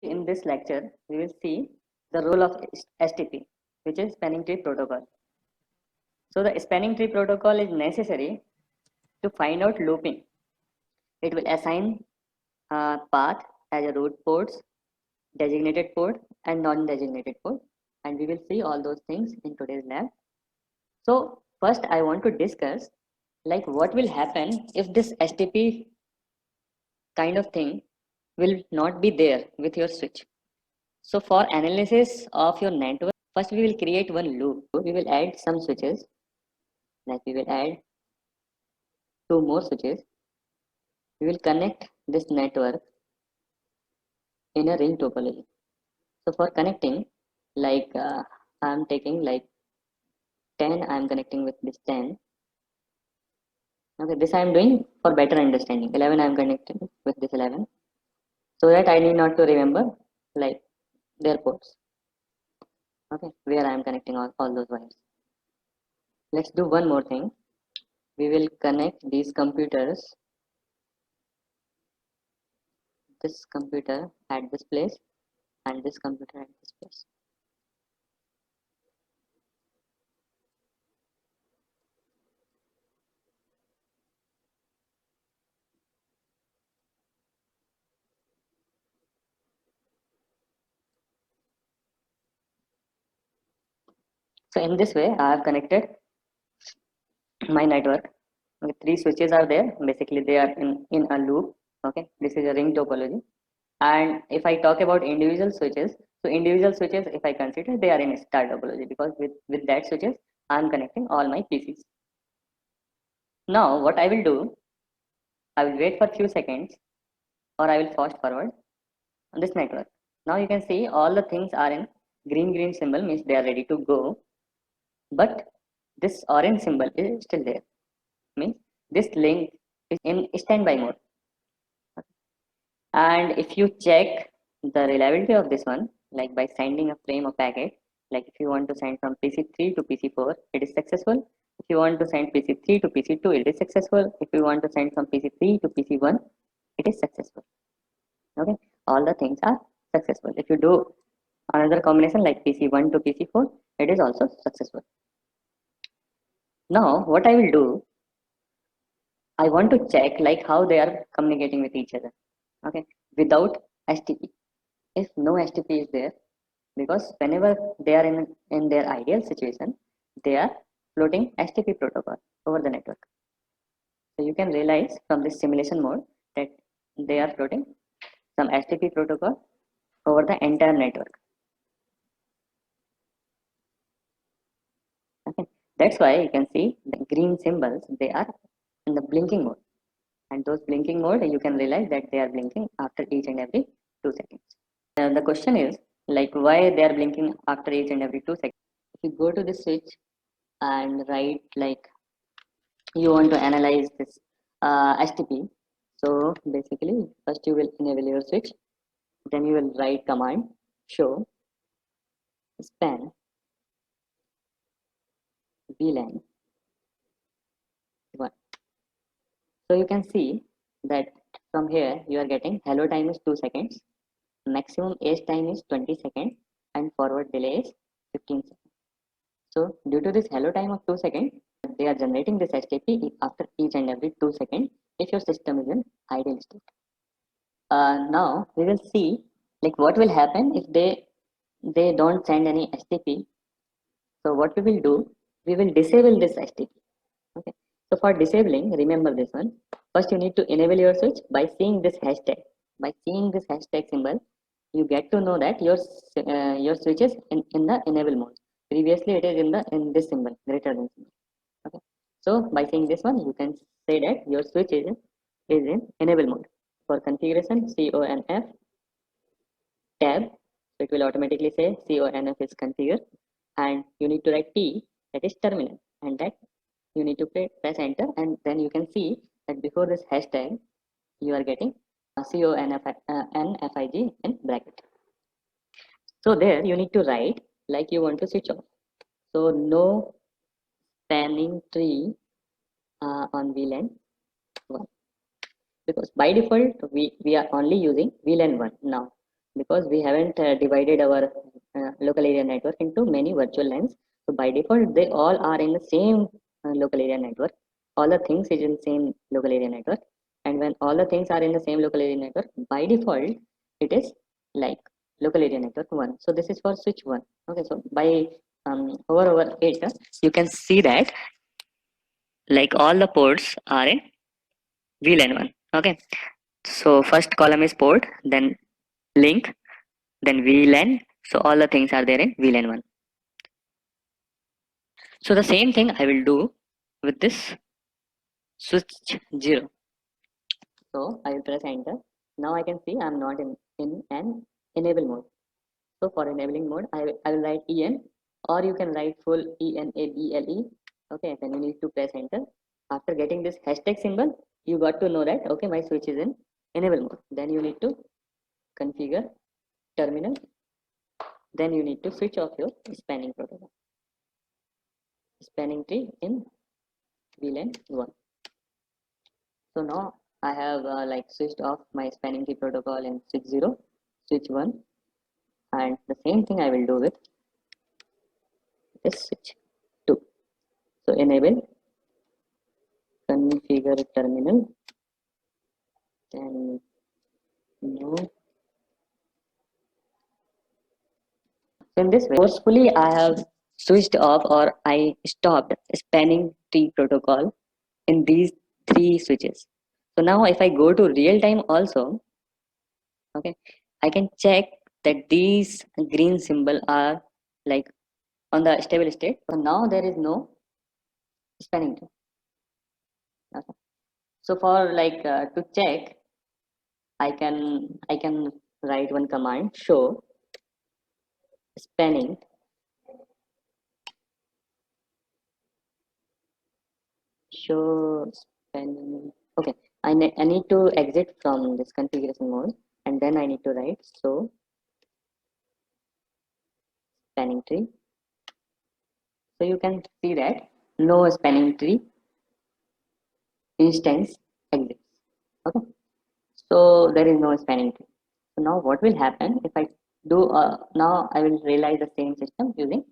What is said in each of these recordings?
In this lecture, we will see the role of STP, which is spanning tree protocol. So the spanning tree protocol is necessary to find out looping. It will assign path as a root ports, designated port and non-designated port, and we will see all those things in today's lab. So first I want to discuss like what will happen if this STP kind of thing will not be there with your switch. So for analysis of your network, first we will create one loop. We will add some switches, like we will add two more switches. We will connect this network in a ring topology. So for connecting, like I'm taking like 10, I'm connecting with this 10. Okay, this I'm doing for better understanding. 11, I'm connecting with this 11. So that I need not to remember like their ports. Okay, where I'm connecting all those wires. Let's do one more thing. We will connect these computers, this computer at this place and this computer at this place. So in this way, I have connected my network. Okay, three switches are there. Basically, they are in a loop. Okay, this is a ring topology. And if I talk about individual switches, so individual switches, if I consider, they are in star topology because with that switches, I am connecting all my PCs. Now, what I will do, I will wait for few seconds or I will fast forward on this network. Now you can see all the things are in green symbol means they are ready to go, but this orange symbol is still there, means this link is in standby mode. And if you check the reliability of this one, like by sending a frame of packet, like if you want to send from PC3 to PC4, it is successful. If you want to send PC3 to PC2, it is successful. If you want to send from PC3 to PC1, it is successful. Okay, all the things are successful. If you do another combination like PC1 to PC4, it is also successful. Now what I will do, I want to check like how they are communicating with each other. Okay, without STP. If no STP is there, because whenever they are in their ideal situation, they are floating STP protocol over the network. So you can realize from this simulation mode that they are floating some STP protocol over the entire network. Okay, that's why you can see the green symbols, they are in the blinking mode, and those blinking mode you can realize that they are blinking after each and every 2 seconds. The question is like why they are blinking after each and every 2 seconds. If you go to the switch and write like you want to analyze this STP, so basically first you will enable your switch, then you will write command show span VLAN 1. So you can see that from here you are getting hello time is 2 seconds, maximum edge time is 20 seconds, and forward delay is 15 seconds. So due to this hello time of 2 seconds, they are generating this STP after each and every 2 seconds if your system is in ideal state. Now we will see like what will happen if they don't send any STP. So what we will do, we will disable this STP. Okay. So for disabling, remember this one. First, you need to enable your switch by seeing this hashtag. By seeing this hashtag symbol, you get to know that your switch is in the enable mode. Previously, it is in this symbol, greater than symbol. Okay. So by seeing this one, you can say that your switch is in enable mode. For configuration, CONF tab, so it will automatically say CONF is configured, and you need to write T, that is terminal, and that you need to press enter, and then you can see that before this hashtag you are getting CONFIG in bracket. So there you need to write like you want to switch off. So no spanning tree on VLAN 1, because by default we are only using VLAN 1 now. because we haven't divided our local area network into many virtual LANs. So by default, they all are in the same local area network. All the things is in same local area network. And when all the things are in the same local area network, by default, it is like local area network 1. So this is for switch 1. Okay, so by hover over it, you can see that like all the ports are in VLAN 1. Okay, so first column is port, then link, then VLAN. So all the things are there in VLAN 1. So the same thing I will do with this switch 0. So I will press enter. Now I can see I'm not in an enable mode. So for enabling mode, I will write en, or you can write full enable. Okay, then you need to press enter. After getting this hashtag symbol, you got to know that okay, my switch is in enable mode. Then you need to configure terminal. Then you need to switch off your spanning protocol, spanning tree in VLAN 1. So now I have like switched off my spanning tree protocol in switch 0, switch 1, and the same thing I will do with this switch 2. So enable configure terminal, then no. So in this way, forcefully I have switched off or I stopped spanning tree protocol in these three switches. So now if I go to real time also, okay, I can check that these green symbol are like on the stable state. So now there is no spanning tree. Okay. So for like to check, I can write one command show spanning show spanning. Okay, I need to exit from this configuration mode, and then I need to write so spanning tree. So you can see that no spanning tree instance exists. Okay, so there is no spanning tree. So now what will happen if I do now I will realize the same system using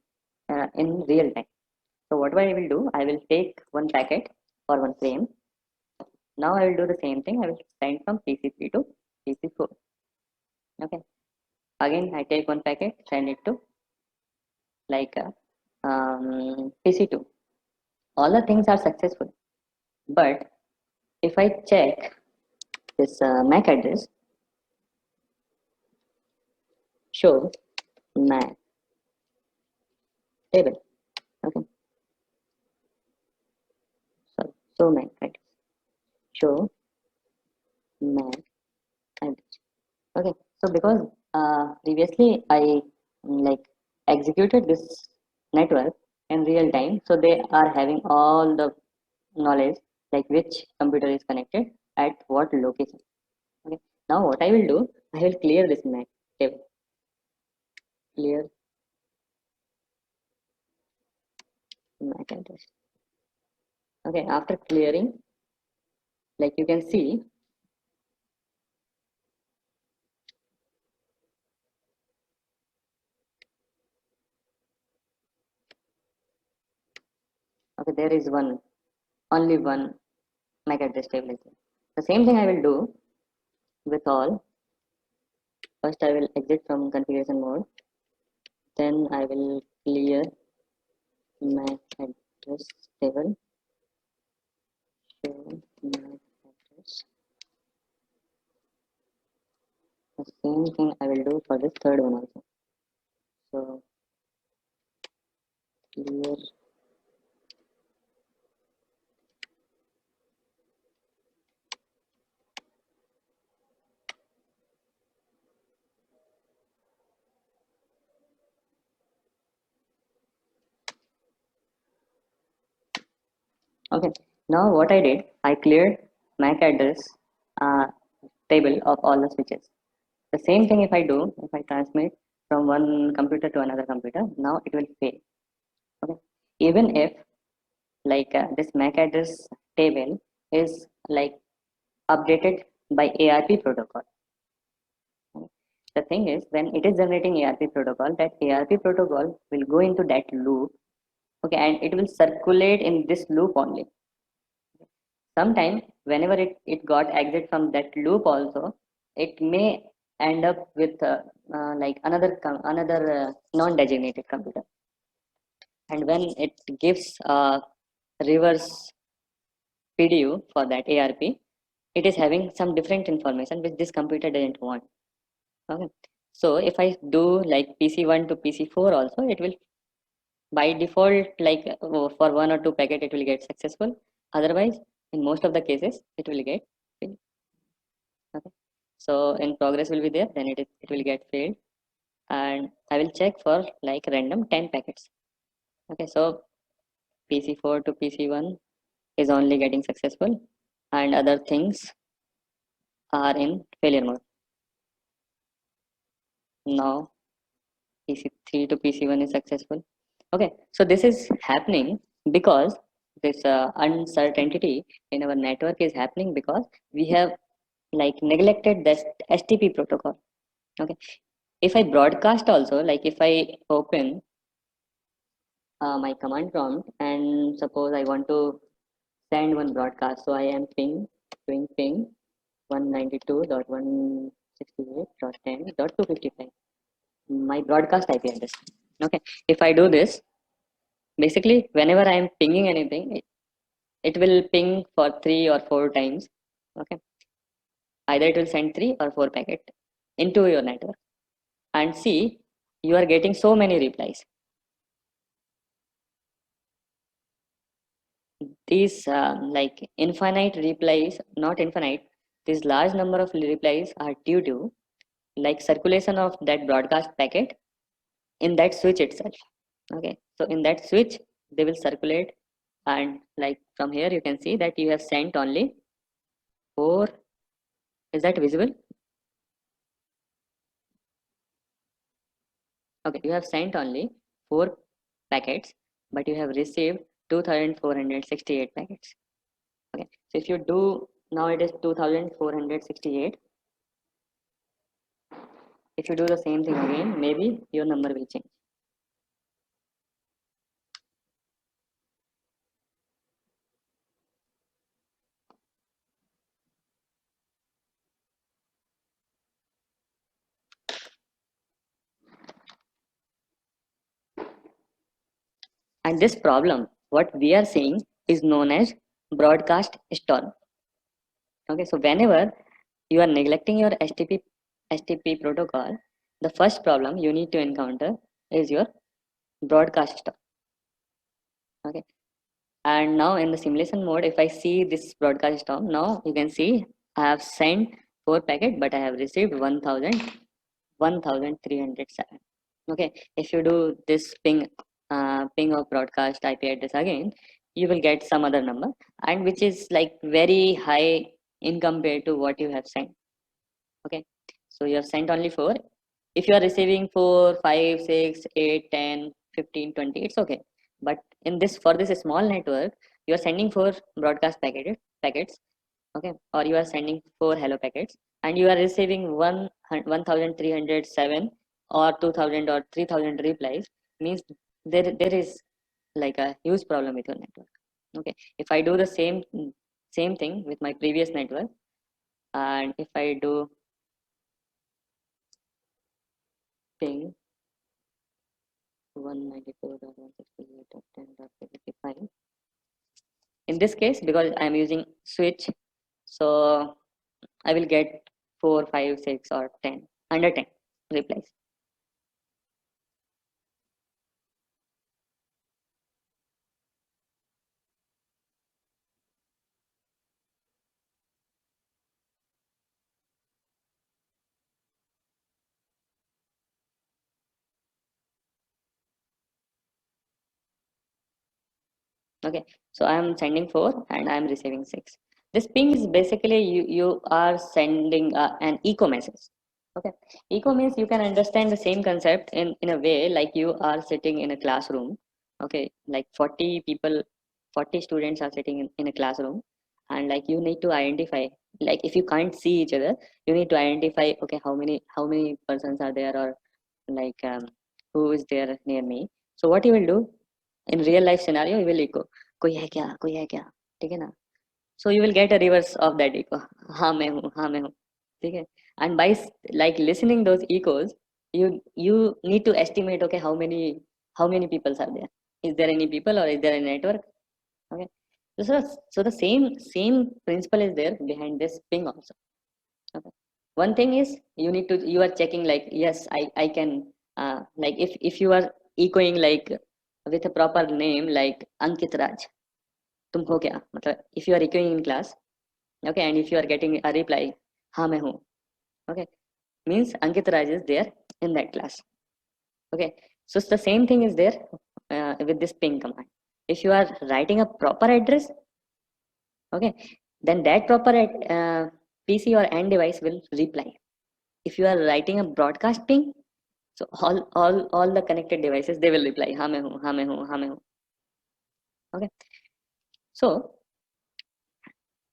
in real time. So what I will do, I will take one packet or one frame. Now I will do the same thing. I will send from PC3 to PC4. Okay. Again, I take one packet, send it to like PC2. All the things are successful. But if I check this MAC address, show MAC table. Okay. So MAC address. Show MAC address. Okay. So because previously I like executed this network in real time, so they are having all the knowledge like which computer is connected at what location. Okay. Now what I will do, I will clear this MAC table. Clear MAC address. Okay. After clearing, like you can see, okay, there is only one MAC address table is there. The same thing I will do with all. First I will exit from configuration mode. Then I will clear MAC address table. Show MAC address. The same thing I will do for this third one also. So clear. Okay. Now what I did, I cleared MAC address uh, table of all the switches. The same thing if I do, if I transmit from one computer to another computer, now it will fail. Okay. Even if like this MAC address table is like updated by ARP protocol. Okay. The thing is, when it is generating ARP protocol, that ARP protocol will go into that loop, okay, and it will circulate in this loop only. Sometime, whenever it got exit from that loop also, it may end up with like another non-designated computer. And when it gives reverse PDU for that ARP, it is having some different information which this computer doesn't want. Okay. So if I do like PC1 to PC4 also, it will by default like for one or two packet it will get successful. Otherwise, in most of the cases, it will get failed. Okay. So in progress will be there, then it will get failed, and I will check for like random 10 packets. Okay. So PC4 to PC1 is only getting successful, and other things are in failure mode. Now PC3 to PC1 is successful. Okay, so this is happening because this uncertainty in our network is happening because we have like neglected this STP protocol. Okay, if I broadcast also, like if I open my command prompt and suppose I want to send one broadcast, so I am doing ping 192.168.10.255, my broadcast IP address. Okay, if I do this, basically whenever I am pinging anything, it will ping for 3 or 4 times. Okay, either it will send 3 or 4 packet into your network, and see, you are getting so many replies. These like infinite replies, not infinite, this large number of replies are due to like circulation of that broadcast packet in that switch itself. Okay, so in that switch they will circulate, and like from here you can see that you have sent only 4. Is that visible? Okay, you have sent only 4 packets, but you have received 2468 packets. Okay, so if you do, now it is 2468. If you do the same thing again, maybe your number will change. And this problem, what we are seeing, is known as broadcast stall. Okay, so whenever you are neglecting your STP protocol, the first problem you need to encounter is your broadcast stall. Okay, and now in the simulation mode, if I see this broadcast stall, now you can see I have sent 4 packet, but I have received 1307. Okay, if you do this ping of broadcast IP address again, you will get some other number, and which is like very high in compared to what you have sent. Okay, so you have sent only 4. If you are receiving 4, 5, 6, 8, 10, 15, 20, it's okay. But in this, for this small network, you are sending 4 broadcast packets, okay, or you are sending 4 hello packets, and you are receiving 1307 or 2000 or 3000 replies, means there is like a huge problem with your network. Okay, if I do the same thing with my previous network, and if I do ping 192.168.10.55, in this case, because I am using switch, so I will get 4, 5, 6 or 10, under 10 replies. Okay, so I am sending 4 and I am receiving 6. This ping is basically you are sending an echo message. Okay, echo means you can understand the same concept in a way like you are sitting in a classroom. Okay, like 40 people, 40 students are sitting in a classroom, and like you need to identify, like if you can't see each other, you need to identify, okay, how many persons are there, or like who is there near me. So what you will do in real life scenario, you will echo, कोई है क्या, कोई है क्या, ठीक है ना. So you will get a reverse of that echo, हाँ मैं हूँ, हाँ मैं हूँ, ठीक है. And by like listening those echoes, you need to estimate, okay, how many people are there, is there any people or is there a network. Okay. So the same principle is there behind this ping also. Okay. One thing is you are checking, like yes, I can like if you are echoing like with a proper name like Ankit Raj, तुम हो क्या, मतलब if you are echoing in class, okay, and if you are getting a reply, हाँ मैं हूँ, okay, means Ankit Raj is there in that class. Okay, so it's the same thing is there with this ping command. If you are writing a proper address, okay, then that proper PC or end device will reply. If you are writing a broadcast ping, so all the connected devices, they will reply, हाँ मैं हूँ, हाँ मैं हूँ, हाँ मैं हूँ. Okay, so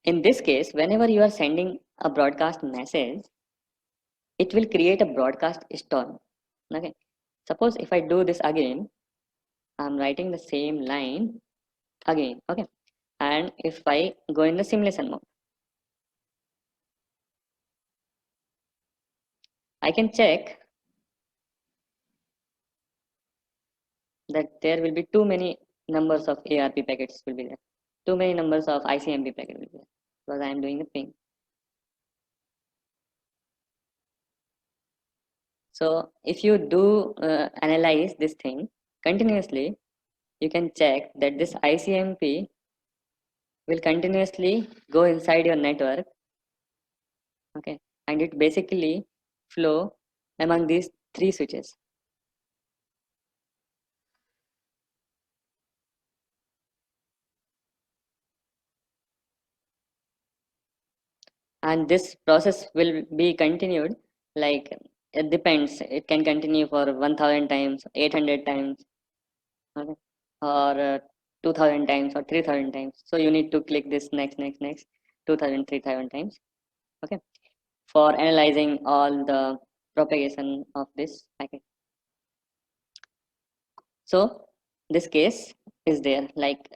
in this case, whenever you are sending a broadcast message, it will create a broadcast storm. Okay, suppose if I do this again, I'm writing the same line again. Okay, and if I go in the simulation mode, I can check that there will be too many numbers of ARP packets will be there. Too many numbers of ICMP packet will be there because I am doing the ping. So if you do analyze this thing continuously, you can check that this ICMP will continuously go inside your network. Okay, and it basically flow among these three switches. And this process will be continued, like it depends, it can continue for 1000 times, 800 times, okay, or 2000 times or 3000 times. So you need to click this next 2000, 3000 times, okay, for analyzing all the propagation of this packet. So this case is there, like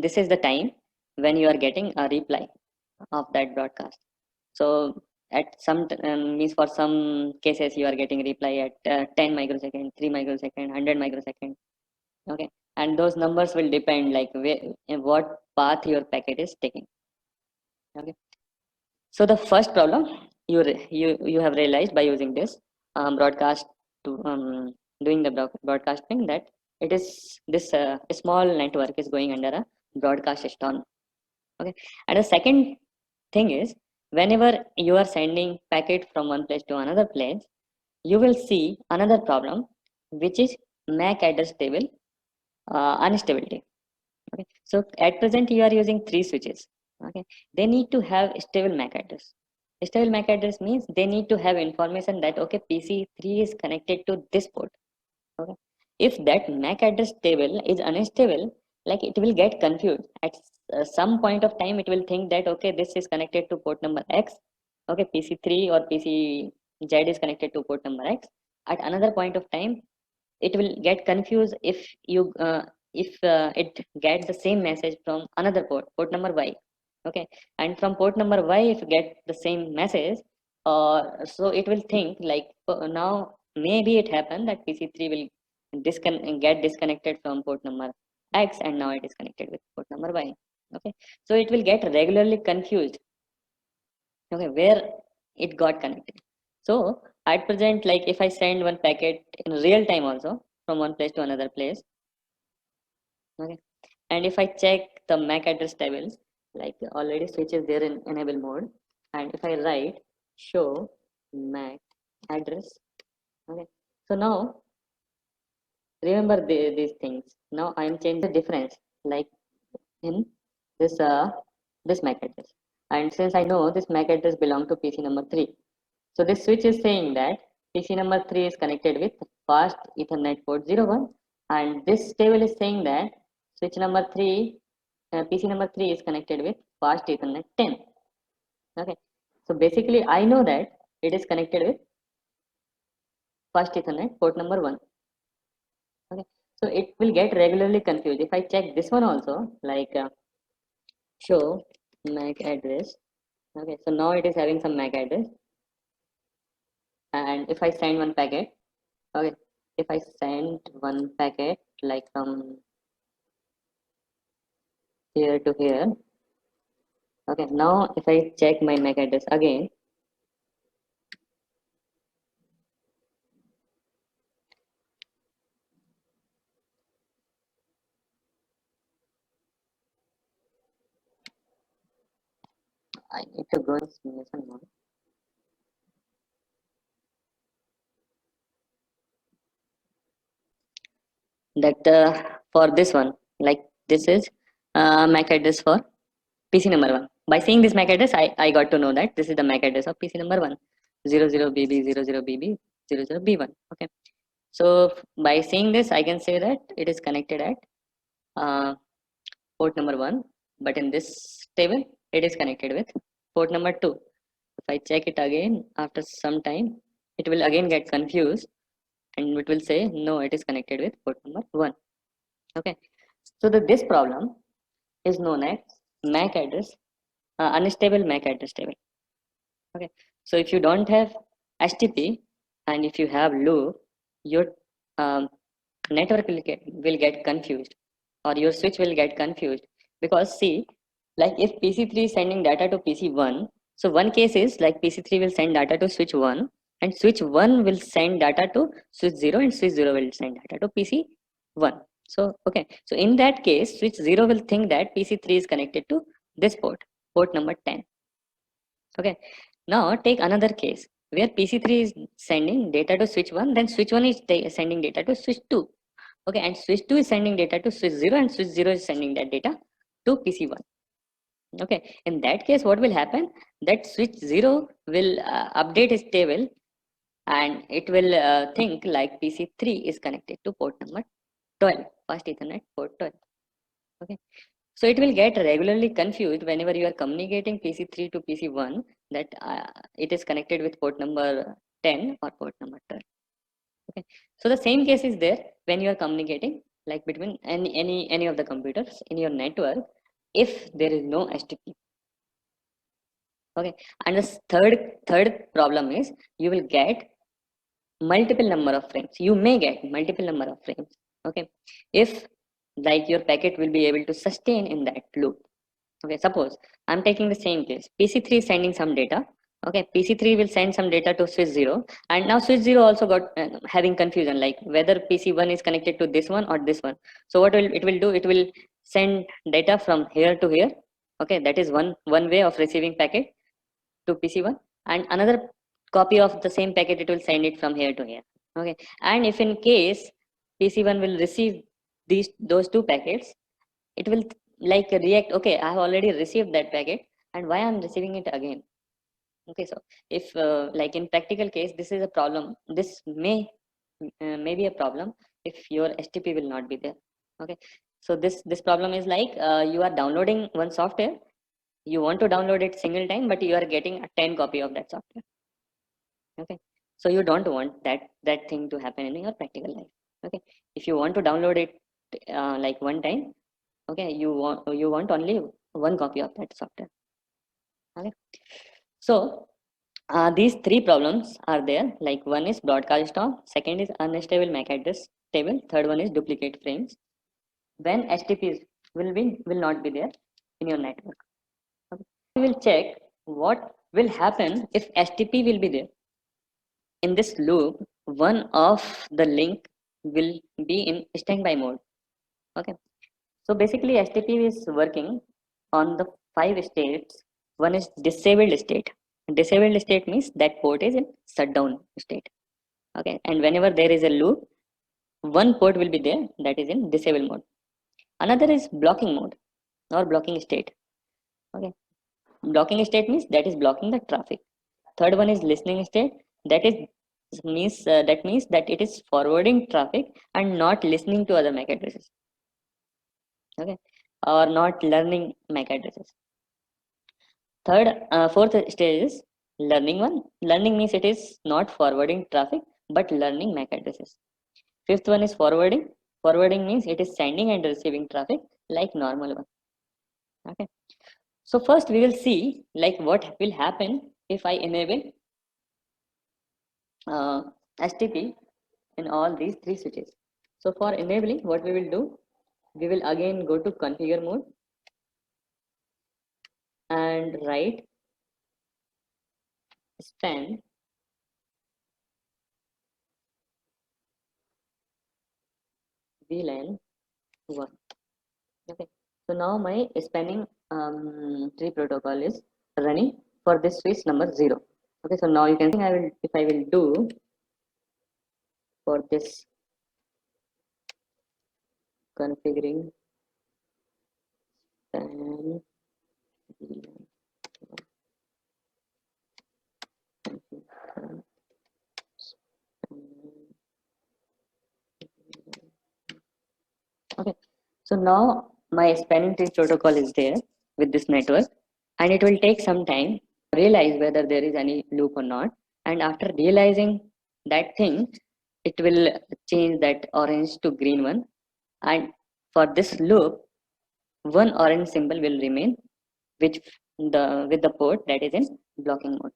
this is the time when you are getting a reply of that broadcast. So at some means for some cases you are getting reply at 10 microsecond, 3 microsecond, 100 microsecond. Okay, and those numbers will depend like where, in what path your packet is taking. Okay, so the first problem you have realized by using this broadcast to doing the broadcasting, that it is this small network is going under a broadcast storm. Okay, and the second thing is, whenever you are sending packet from one place to another place, you will see another problem, which is MAC address table instability. Okay, so at present you are using three switches. Okay, they need to have stable MAC address. Stable MAC address means they need to have information that okay, PC3 is connected to this port. Okay, if that MAC address table is unstable, like it will get confused at some point of time. It will think that okay, this is connected to port number X. Okay, PC3 or PCZ is connected to port number X. At another point of time, it will get confused if it gets the same message from another port number Y. Okay, and from port number Y, if you get the same message, so it will think like now maybe it happened that PC3 will get disconnected from port number X, and now it is connected with port number Y. Okay, so it will get regularly confused, okay, where it got connected. So at present, like if I send one packet in real time also from one place to another place, okay, and if I check the MAC address tables, like already switch is there in enable mode, and if I write show MAC address, okay, so now remember these things. Now I am changing the difference, like in this this MAC address, and since I know this MAC address belong to PC number 3, so this switch is saying that PC number 3 is connected with fast Ethernet port 01, and this table is saying that switch number 3 PC number 3 is connected with fast Ethernet 10. Okay, so basically I know that it is connected with fast Ethernet port number 1. Okay, so it will get regularly confused. If I check this one also, like show MAC address. Okay, so now it is having some MAC address, and if I send one packet, okay, if I send one packet like from here to here, okay, now if I check my MAC address again, I need to go in simulation mode. That for this one, like this is MAC address for PC number 1. By seeing this MAC address, I got to know that this is the MAC address of PC number 1, 00BB 00BB 00B1. Okay, so by seeing this, I can say that it is connected at port number 1, but in this table, it is connected with port number 2. If I check it again after some time, it will again get confused and it will say no, it is connected with port number 1. Okay, so this problem is known as MAC address, unstable MAC address table. Okay, so if you don't have HTTP and if you have loop, your um, network will get confused, or your switch will get confused, because see, like if PC3 is sending data to PC1, so one case is like PC3 will send data to switch 1 and switch 1 will send data to switch 0 and switch 0 will send data to PC1. So okay, so in that case switch 0 will think that PC3 is connected to this port number 10. Okay, now take another case where PC3 is sending data to switch 1, then switch 1 is sending data to switch 2. Okay, and switch 2 is sending data to switch 0 and switch 0 is sending that data to PC1. Okay, in that case what will happen, that switch 0 will update its table and it will think like PC3 is connected to port number 12, fast Ethernet port 12. Okay, so it will get regularly confused whenever you are communicating PC3 to PC1 that it is connected with port number 10 or port number 12. Okay, so the same case is there when you are communicating like between any of the computers in your network if there is no HTTP. Okay, and the third problem is you will get multiple number of frames. You may get multiple number of frames. Okay, if like your packet will be able to sustain in that loop. Okay, suppose I'm taking the same case. PC3 is sending some data. Okay, PC3 will send some data to switch 0, and now switch 0 also got having confusion like whether PC1 is connected to this one or this one. So what will it will do? It will send data from here to here. Okay, that is one way of receiving packet to PC1, and another copy of the same packet it will send it from here to here. Okay, and if in case PC1 will receive those two packets, it will like react, okay, I have already received that packet and why I'm receiving it again. Okay, so if like in practical case this is a problem, this may be a problem if your HTTP will not be there. Okay, so this problem is like you are downloading one software, you want to download it single time but you are getting a 10 copy of that software. Okay, so you don't want that thing to happen in your practical life. Okay, if you want to download it like one time, okay, you want only one copy of that software. Okay, so these three problems are there, like one is broadcast stop, second is unstable MAC address table, third one is duplicate frames when HTTPs will not be there in your network. Okay. We will check what will happen if HTTP will be there. In this loop, one of the link will be in standby mode. Okay, so basically HTTP is working on the 5 states. One is disabled state. Disabled state means that port is in shutdown state. Okay, and whenever there is a loop, one port will be there that is in disabled mode. Another is blocking mode or blocking state. Okay, blocking state means that is blocking the traffic. Third one is listening state. That means that it is forwarding traffic and not listening to other MAC addresses. Okay, or not learning MAC addresses. Fourth stage is learning one. Learning means it is not forwarding traffic but learning MAC addresses. Fifth one is forwarding. Forwarding means it is sending and receiving traffic like normal one. Okay. So first we will see like what will happen if I enable STP in all these three switches. So for enabling, what we will do, we will again go to configure mode and write span VLAN 1. Okay. So now my spanning tree protocol is running for this switch number 0. Okay. So now you can see if I will do for this configuring span VLAN 1. Okay, so now my spanning tree protocol is there with this network, and it will take some time to realize whether there is any loop or not. And after realizing that thing, it will change that orange to green one. And for this loop, one orange symbol will remain, which the with the port that is in blocking mode.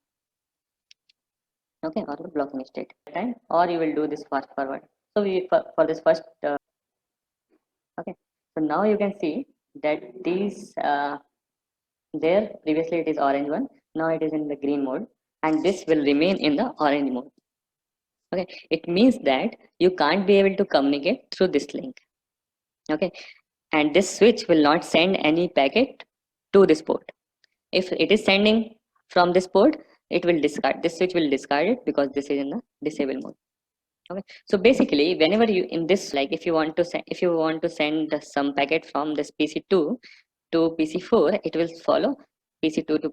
Okay, or the blocking state. Time, or you will do this fast forward. So for this first. Okay, so now you can see that these there previously it is orange one, now it is in the green mode, and this will remain in the orange mode. Okay, it means that you can't be able to communicate through this link. Okay, and this switch will not send any packet to this port. If it is sending from this port, it will discard, this switch will discard it because this is in the disable mode. Okay, so basically whenever you in this, like if you want to send, some packet from this PC2 to PC4, it will follow PC2 to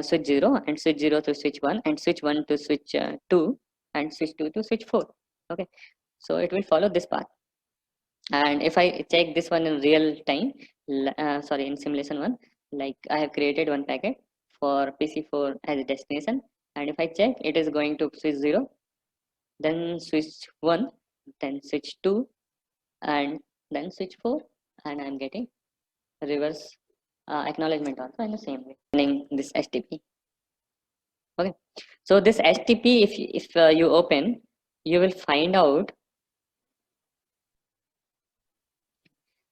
switch 0, and switch 0 to switch 1, and switch 1 to switch 2, and switch 2 to switch 4. Okay, so it will follow this path. And if I check this one in real time, sorry, in simulation one, like I have created one packet for PC4 as a destination, and if I check, it is going to switch 0, then switch 1, then switch 2, and then switch 4, and I'm getting reverse acknowledgement also in the same way running this STP. Okay, so this STP, if you open, you will find out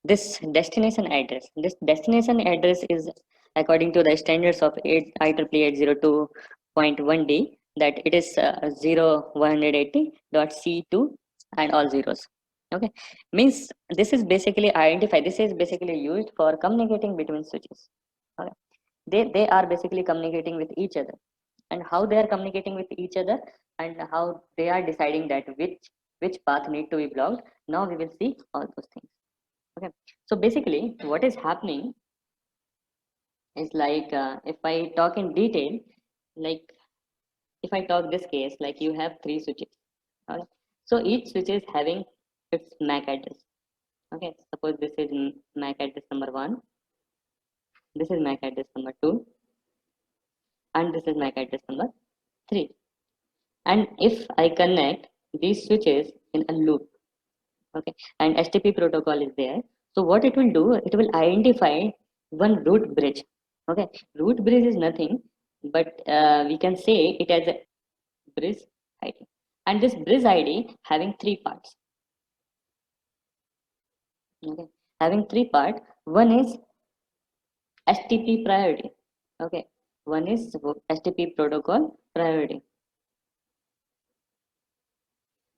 this destination address. This destination address is according to the standards of IEEE 802.1d, that it is 0180.c2 and all zeros. Okay, means this is basically identify, this is basically used for communicating between switches. Okay, they are basically communicating with each other, and how they are communicating with each other, and how they are deciding that which path need to be blocked. Now we will see all those things. Okay, so basically what is happening is like if I talk in detail, like if I talk this case, like you have three switches. Okay, so each switch is having its MAC address. Okay, suppose this is MAC address number 1, this is MAC address number 2, and this is MAC address number 3. And if I connect these switches in a loop, okay, and STP protocol is there, so what it will do, it will identify one root bridge. Okay, root bridge is nothing but we can say it as a bridge ID, and this bridge ID having three parts. Okay, having three parts. One is STP priority. Okay, one is STP protocol priority.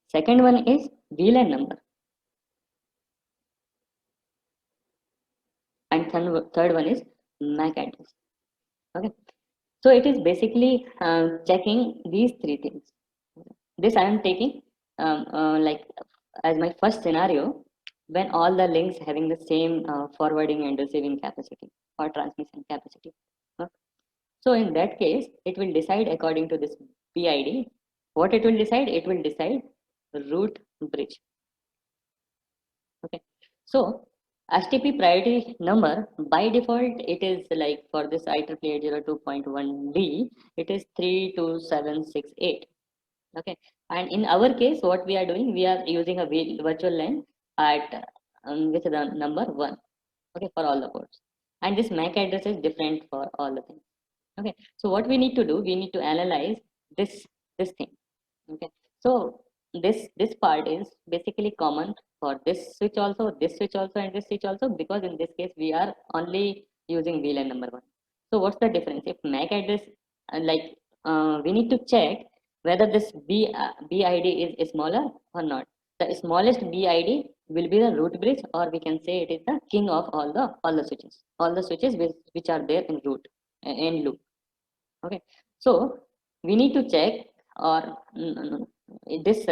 Second one is VLAN number, and third one is MAC address. Okay, so it is basically checking these three things. This I am taking like as my first scenario, when all the links having the same forwarding and receiving capacity or transmission capacity. Okay. So in that case, it will decide according to this PID. What it will decide? It will decide root bridge. Okay. So HTTP priority number by default it is like for this IEEE 802.1b it is 32768. Okay, and in our case what we are doing, we are using a virtual LAN at with the number 1. Okay, for all the ports, and this MAC address is different for all the things. Okay, so what we need to do, we need to analyze this thing. Okay, so this part is basically common for this switch also, and this switch also, because in this case we are only using VLAN number 1. So what's the difference? If MAC address we need to check whether this BID is smaller or not. The smallest BID will be the root bridge, or we can say it is the king of all the switches which are there in in loop. Okay, so we need to check, or this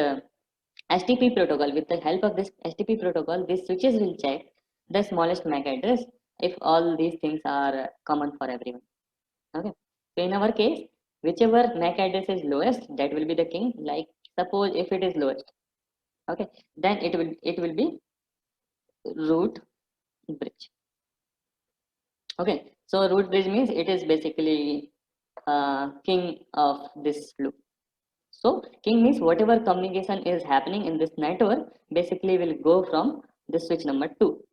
HTTP protocol, with the help of this HTTP protocol, these switches will check the smallest MAC address if all these things are common for everyone. Okay, so in our case, whichever MAC address is lowest, that will be the king. Like suppose if it is lowest, okay, then it will be root bridge. Okay, so root bridge means it is basically king of this loop. So king means whatever communication is happening in this network basically will go from the switch number 2.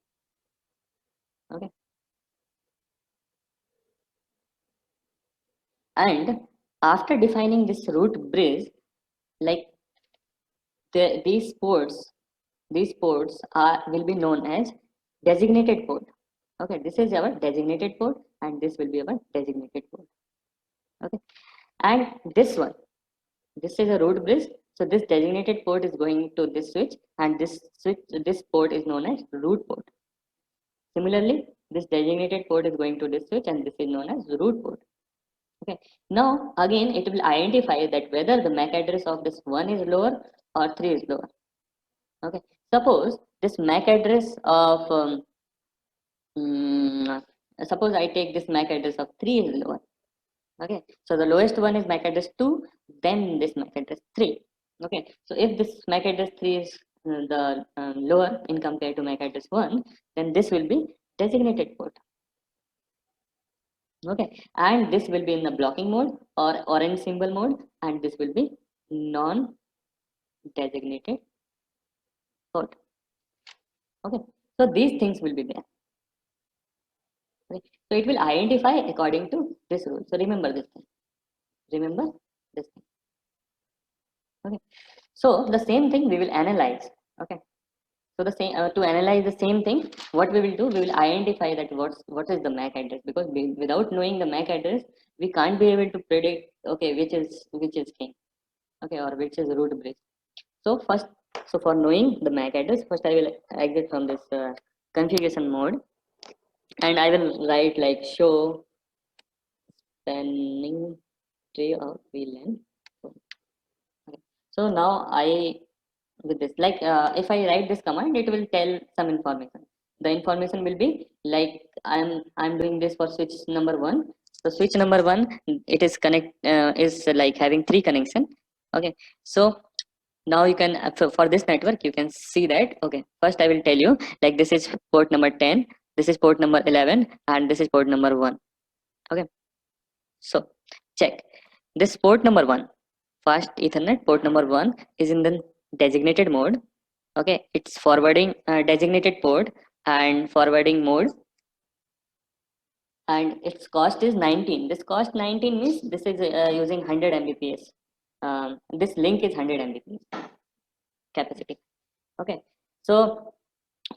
Okay, and after defining this root bridge, like these ports are will be known as designated port. Okay, this is our designated port, and this will be our designated port. Okay, and this is a root bridge. So this designated port is going to this switch, and this port is known as root port. Similarly, this designated port is going to this switch, and this is known as root port. Okay, now again it will identify that whether the MAC address of this 1 is lower or 3 is lower. Okay, suppose this MAC address of suppose I take this MAC address of 3 is lower. Okay, so the lowest one is MAC address 2, then this MAC address 3. Okay, so if this MAC address 3 is the lower in compared to MAC address 1, then this will be designated port. Okay, and this will be in the blocking mode or orange symbol mode, and this will be non designated port. Okay, so these things will be there. Okay, so it will identify according to this rule. So remember this thing. Remember this thing. Okay, so the same thing we will analyze. Okay, so the same to analyze the same thing, what we will do, we will identify that what is the MAC address, because without knowing the MAC address, we can't be able to predict okay which is king, okay, or which is root bridge. So first, so for knowing the MAC address, first I will exit from this configuration mode, and I will write like show spanning tree of VLAN. Okay. So now I with this like if I write this command, it will tell some information. The information will be like I'm doing this for switch number 1. So switch number 1, it is is like having 3 connection. Okay, so now you can for this network you can see that. Okay, first I will tell you like this is port number 10, this is port number 11, and this is port number 1. Okay, so check this port number 1, fast ethernet port number 1 is in the designated mode. Okay, it's forwarding designated port and forwarding mode, and its cost is 19. This cost 19 means this is using 100 mbps. This link is 100 mbps capacity. Okay, so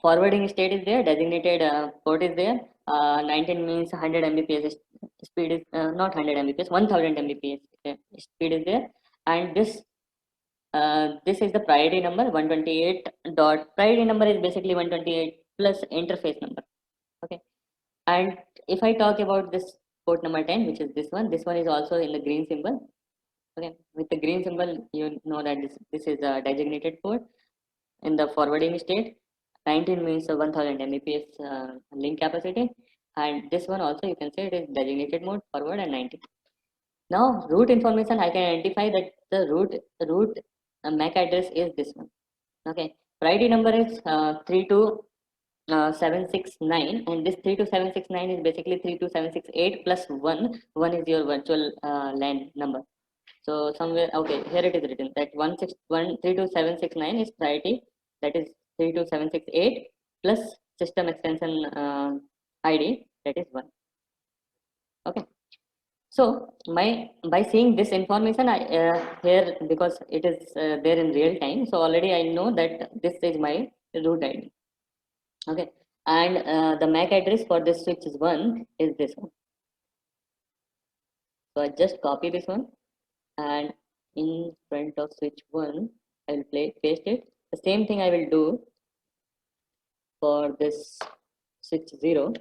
forwarding state is there, designated port is there. 19 means 100 mbps speed is not 100 mbps, 1000 mbps speed is there, and this is the priority number 128 dot. Priority number is basically 128 plus interface number. Okay, and if I talk about this port number 10, which is this one is also in the green symbol. Okay, with the green symbol you know that this is a designated port in the forwarding state. 19 means 1000 mbps link capacity, and this one also you can say it is designated mode forward and 19. Now root information, I can identify that the root MAC address is this one. Okay, priority number is 32 769, and this 32769 is basically 32768 plus 1. 1 is your virtual LAN number. So somewhere, okay, here it is written that 32769 is priority, that is 32768 plus system extension ID, that is 1. Okay. So by seeing this information, I here, because it is there in real time, so already I know that this is my root ID. Okay, and the MAC address for this switch is 1 is this one. So I just copy this one, and in front of switch 1 I will paste it. The same thing I will do for this switch 0.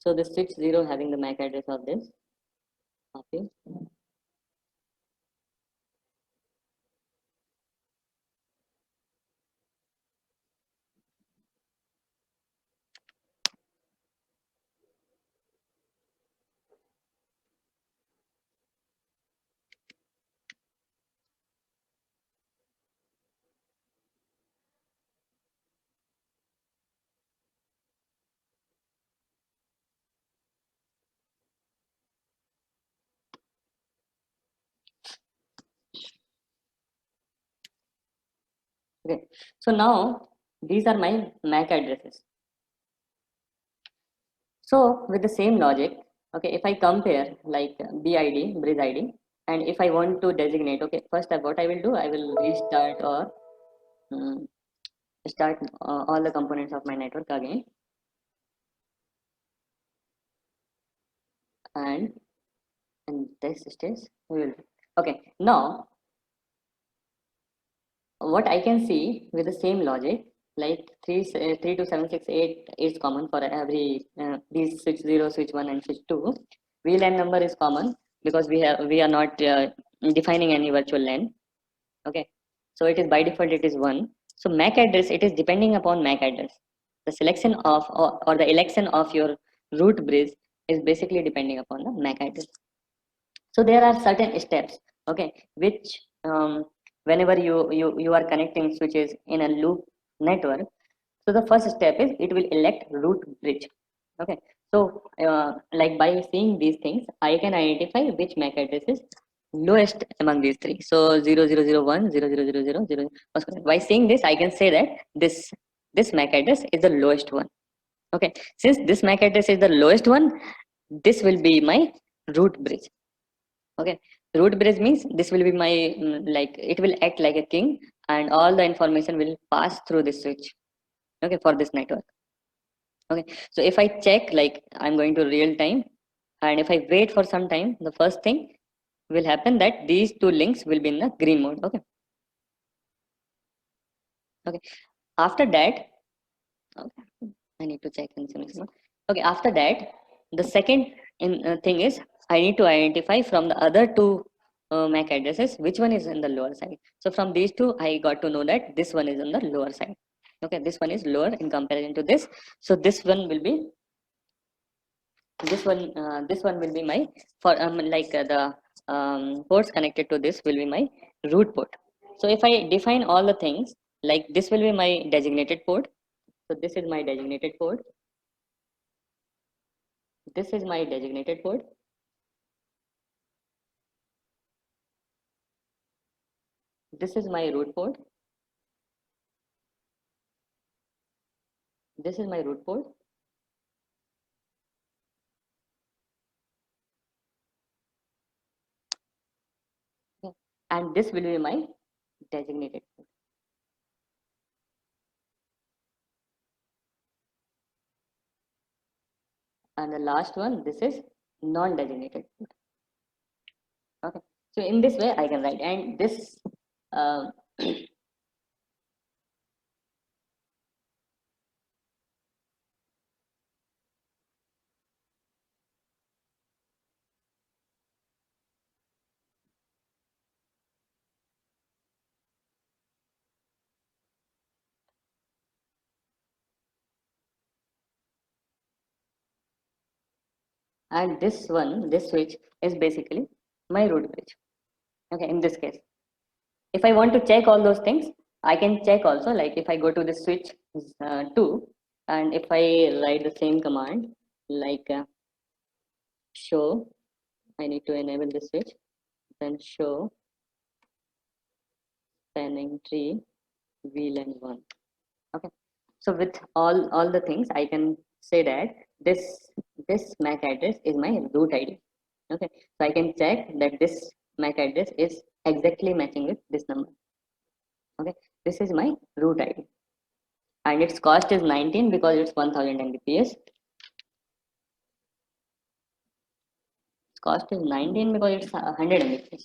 So the switch 0 having the MAC address of this. Copy. Okay, so now these are my MAC addresses. So with the same logic, okay, if I compare like BID, bridge ID, and if I want to designate, okay, first what I will do, I will restart or start all the components of my network again, and this stage we will. Okay, now what I can see with the same logic, like 32768 is common for every these switch 0, switch 1, and switch 2. VLAN number is common because we are not defining any virtual LAN. Okay, so it is by default it is 1. So MAC address, it is depending upon MAC address. The selection of or the election of your root bridge is basically depending upon the MAC address. So there are certain steps, okay, which whenever you are connecting switches in a loop network, so the first step is it will elect root bridge. Okay, so like by seeing these things I can identify which MAC address is lowest among these three. So 0001, 0000, by seeing this I can say that this MAC address is the lowest one. Okay, since this MAC address is the lowest one, this will be my root bridge. Okay, root bridge means this will be my like it will act like a king, and all the information will pass through this switch. Okay, for this network. Okay, so if I check, like I'm going to real time, and if I wait for some time, the first thing will happen that these two links will be in the green mode. Okay, okay, after that, okay, I need to check in some. Okay, after that, the second thing is I need to identify from the other two MAC addresses which one is in the lower side. So from these two, I got to know that this one is on the lower side. Okay, this one is lower in comparison to this. So this one will be this one will be my for like the ports connected to this will be my root port. So if I define all the things, like this will be my designated port. So this is my designated port. This is my designated port. This is my root port. This is my root port. Yeah. And this will be my designated port. And the last one, this is non-designated port. Okay. So in this way I can write, and this uh, and this switch is basically my root bridge. Okay, in this case, if I want to check all those things, I can check also, like if I go to the switch 2, and if I write the same command, like show, I need to enable the switch, then show spanning tree VLAN 1. Okay, so with all the things, I can say that this this MAC address is my root ID. Okay, so I can check that this MAC address is exactly matching with this number. Okay, this is my root ID, and its cost is 19 because it's 1000 Mbps. Cost is 19 because it's 100 Mbps.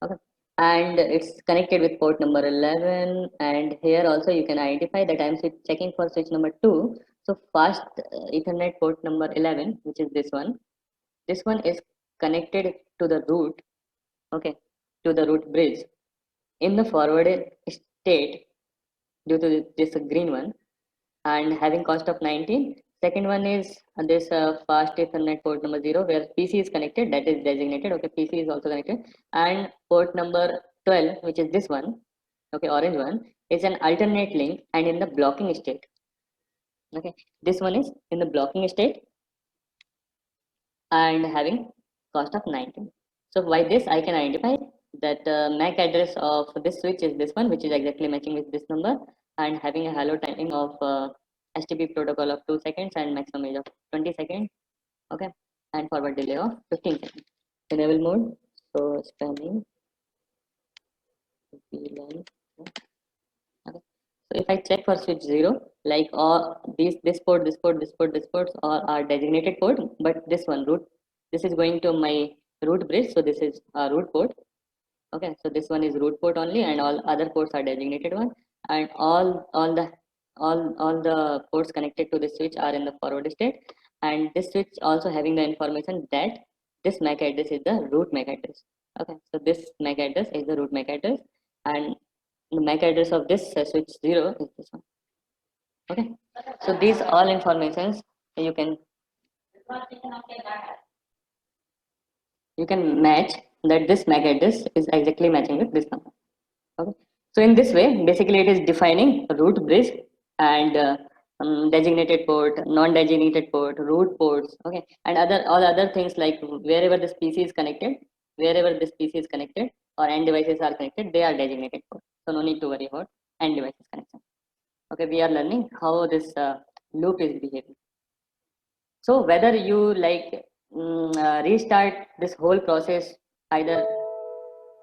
Okay, and it's connected with port number 11, and here also you can identify that I'm checking for switch number 2. So fast Ethernet port number 11, which is this one is connected to the root. Okay, to the root bridge in the forwarded state due to this green one, and having cost of 19. Second one is this fast Ethernet port number 0, where PC is connected, that is designated. Okay, PC is also connected, and port number 12, which is this one. Okay, orange one is an alternate link and in the blocking state. Okay, this one is in the blocking state and having cost of 19. So by this I can identify that MAC address of this switch is this one, which is exactly matching with this number, and having a hello timing of STP protocol of 2 seconds and maximum age of 20 seconds. Okay, and forward delay of 15 seconds. Enable mode, so spanning VLAN. Okay. So if I check for switch 0, like all these, this port, this port, this port, this ports all are designated port, but this one root, this is going to my root bridge, so this is a root port. Okay, so this one is root port only, and all other ports are designated one, and all the ports connected to this switch are in the forward state, and this switch also having the information that this MAC address is the root MAC address. Okay, so this MAC address is the root MAC address, and the MAC address of this switch 0 is this one. Okay, so these all informations you can match that this MAC address is exactly matching with this number. Okay, so in this way, basically it is defining root bridge and designated port, non-designated port, root ports. Okay, and all other things, like wherever this PC is connected, wherever this PC is connected or end devices are connected, they are designated ports. So no need to worry about end devices connection. Okay, we are learning how this loop is behaving. So whether you like restart this whole process either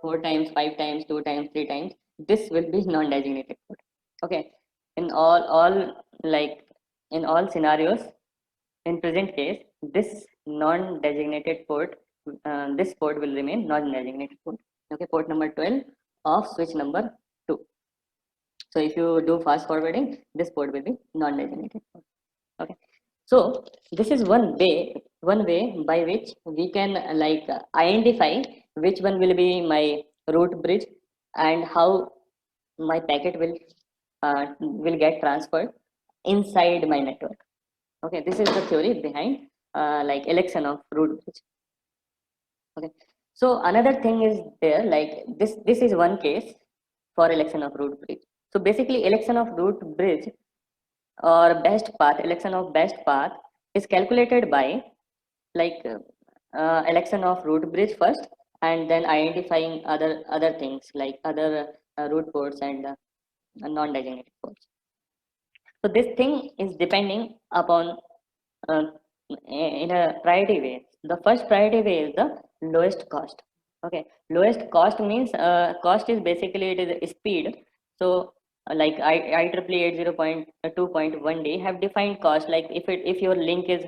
4 times, 5 times, 2 times, 3 times, this will be non-designated port. Okay, in all like in all scenarios, in present case, this non-designated port, this port will remain non-designated port. Okay, port number 12 of switch number 2. So if you do fast forwarding, this port will be non-designated port. Okay, so this is one way by which we can identify which one will be my root bridge and how my packet will get transferred inside my network. Okay, this is the theory behind like election of root bridge. Okay, so another thing is there, like this is one case for election of root bridge. So basically election of root bridge or best path, election of best path is calculated by like election of root bridge first, and then identifying other things like other root ports and non-designated ports. So this thing is depending upon uh, in a priority way. The first priority way is the lowest cost. Okay, lowest cost means cost is basically it is speed. So like IEEE 80.2.1d have defined cost, like if your link is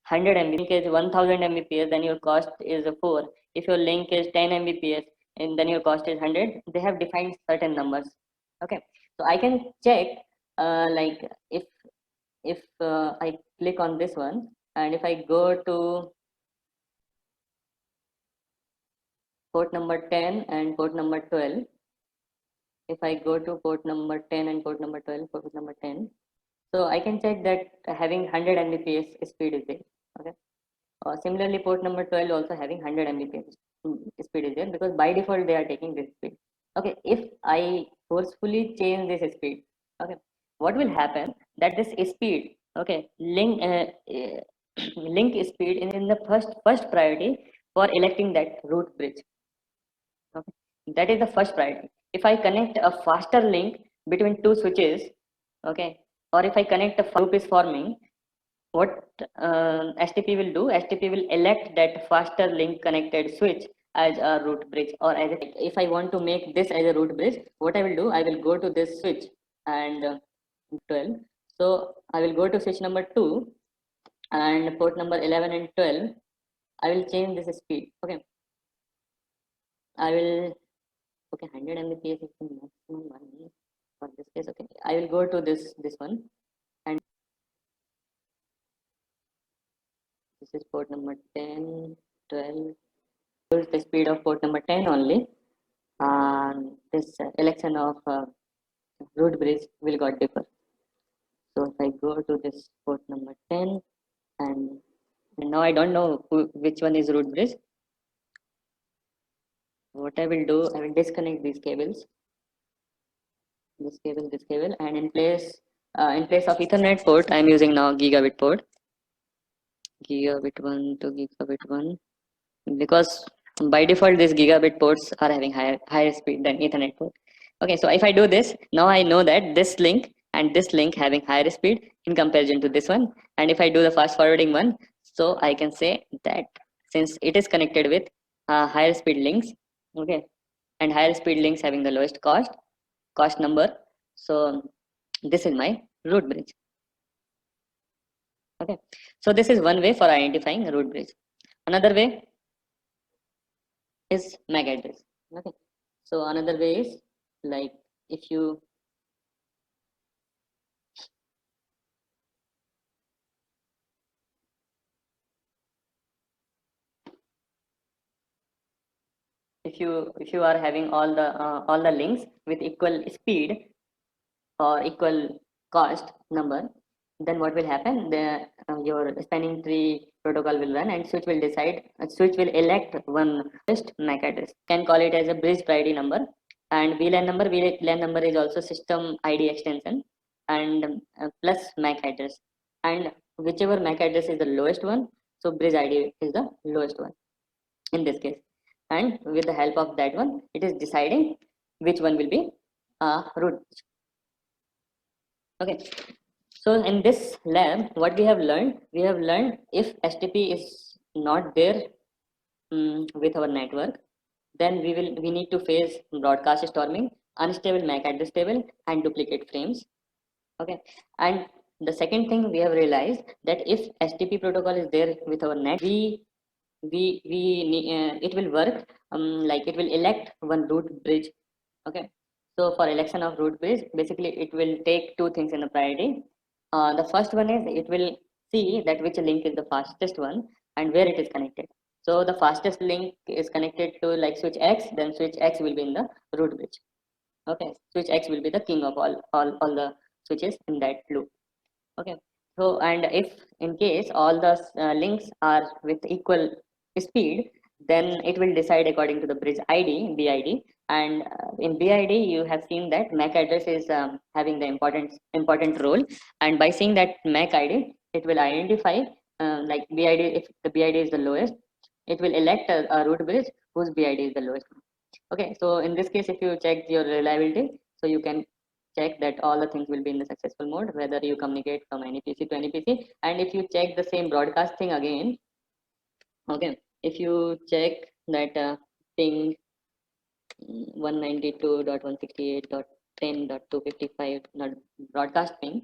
100 Mbps, 1000 Mbps, then your cost is 4. If your link is 10 Mbps, and then your cost is 100. They have defined certain numbers. Okay, so I can check like if I click on this one, and if I go to port number 10 and port number 12, if I go to port number 10 and port number 12, port number 10, so I can check that having 100 Mbps speed is there. Okay, Similarly, port number 12 also having 100 Mbps speed is there, because by default they are taking this speed. Okay, if I forcefully change this speed, okay, what will happen that this speed, okay, link speed in the first priority for electing that root bridge. Okay, that is the first priority. If I connect a faster link between two switches, okay, or if I connect a loop is forming, what STP will do, STP will elect that faster link connected switch as a root bridge, or as a, if I want to make this as a root bridge, what I will do, I will go to this switch and 12. So I will go to switch number 2 and port number 11 and 12. I will change this speed. Okay, I will, okay, 100 Mbps is the maximum one for this case. Okay, I will go to this one, and this is port number 10, 12. Use the speed of port number 10 only. This election of root bridge will got differ. So if I go to this port number 10, and now I don't know which one is root bridge. What I will do, I will disconnect these cables, this cable, and in place of Ethernet port, I am using now gigabit port, gigabit 1 to gigabit 1, because by default these gigabit ports are having higher speed than Ethernet port. Okay, so if I do this, now I know that this link and this link having higher speed in comparison to this one. And if I do the fast forwarding one, so I can say that since it is connected with higher speed links, okay, and higher speed links having the lowest cost number, so this is my root bridge. Okay, so this is one way for identifying a root bridge. Another way is MAC address. Okay, so another way is like if you if you are having all the links with equal speed or equal cost number, then what will happen, the your spanning tree protocol will run, and switch will decide, switch will elect one best MAC address, can call it as a bridge priority number. And VLAN number is also system ID extension, and plus MAC address, and whichever MAC address is the lowest one, so bridge ID is the lowest one in this case, and with the help of that one, it is deciding which one will be root. Okay, so in this lab, what we have learned if STP is not there with our network, then we need to face broadcast storming, unstable MAC address table, and duplicate frames. Okay, and the second thing we have realized that if STP protocol is there with our net, it will work like it will elect one root bridge. Okay, so for election of root bridge, basically it will take two things in the priority. The first one is it will see that which link is the fastest one and where it is connected. So the fastest link is connected to like switch X, then switch X will be in the root bridge. Okay, switch X will be the king of all the switches in that loop. Okay, so and if in case all the links are with equal speed, then it will decide according to the bridge ID, BID. And in BID, you have seen that MAC address is having the important role. And by seeing that MAC ID, it will identify like BID. If the BID is the lowest, it will elect a root bridge whose BID is the lowest. Okay, so in this case, if you check your reliability, so you can check that all the things will be in the successful mode, whether you communicate from any PC to any PC. And if you check the same broadcast thing again, okay, if you check that ping 192.168.10.255 broadcast ping,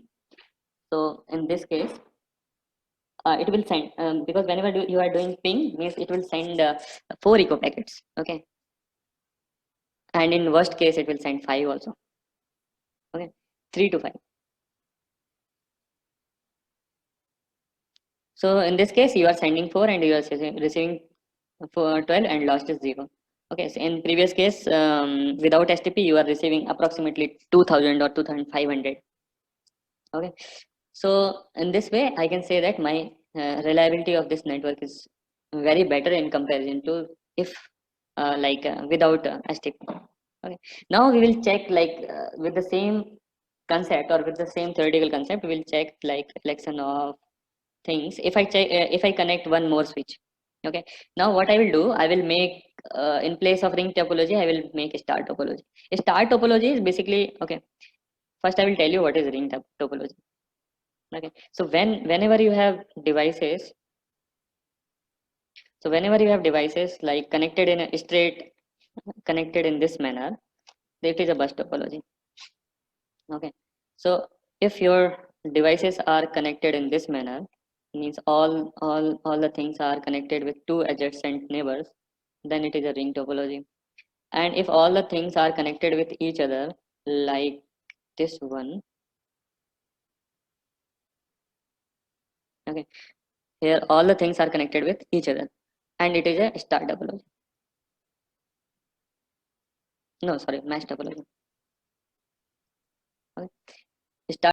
so in this case, it will send because whenever you are doing ping means it will send 4 echo packets. Okay, and in worst case it will send 5 also. Okay, 3 to 5. So in this case, you are sending 4 and you are receiving 12 and lost is 0. Okay, so in previous case, without STP, you are receiving approximately 2000 or 2500. Okay, so in this way, I can say that my reliability of this network is very better in comparison to if without STP. Okay. Now we will check with the same concept or with the same theoretical concept, we will check like selection of things. If I connect one more switch. Okay. Now what I will do, I will make in place of ring topology, I will make a star topology. A star topology is basically, okay, first I will tell you what is ring topology. Okay. So whenever you have devices, so whenever you have devices like connected in a straight, connected in this manner, it is a bus topology. Okay. So if your devices are connected in this manner, means all the things are connected with two adjacent neighbors, then it is a ring topology. And if all the things are connected with each other, like this one, okay, here all the things are connected with each other, and it is a star topology. No, sorry, mesh topology. Okay. Star